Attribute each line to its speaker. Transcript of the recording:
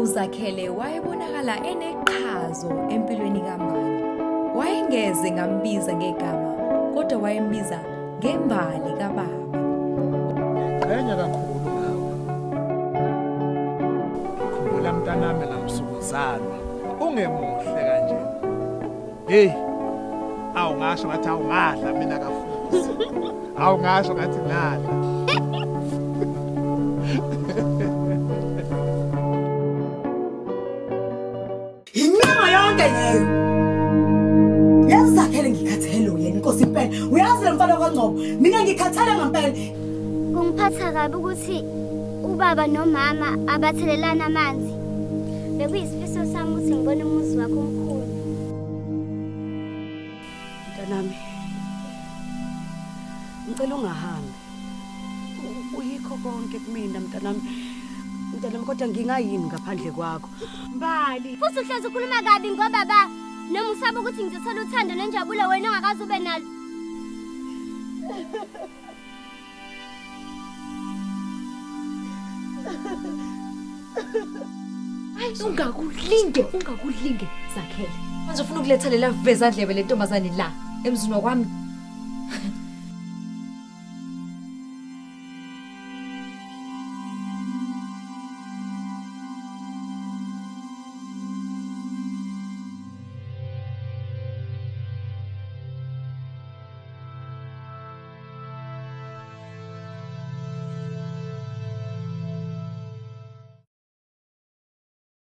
Speaker 1: uZakhele wayebonakala eneqhazo empilweni kaMbali. Wayengeze ngambiza ngegama, kodwa wayembiza ngembali kababa.
Speaker 2: Qhenya kakhulu ngawe. Khumbula mntanami ngamsukuzalwa. Ungemuhle kanje. Hey. Awungasho ngathi awungadla mina kafuthi. Awungasho ngathi ngadla.
Speaker 3: Inyama yonke leyo. Yazakhele ngikhathele yena Nkosi impela. Uyazi lemfana kwaNgcobo, mina ngikhathele ngempela.
Speaker 4: Kungiphatha kabi ukuthi ubaba nomama abathelelana amanzi. Bekuyisifiso sami ukuthi ngibone umuzi wakho omkhulu.
Speaker 5: Mntanami, ngicela ungahambi. Uyikho konke kumina mntanami. Mntanami kodwa ngingayini ngaphandle kwakho.
Speaker 4: Mbali. Futhi uhlezi ukhuluma kabi ngobaba noma usaba ukuthi ngizothola uthando nenjabulo wena ongakaze ube nalo.
Speaker 1: Ungakulinge Zakhele. Manje ufuna ukuletha lela vezandlebe lentombazane la emzini wakwami.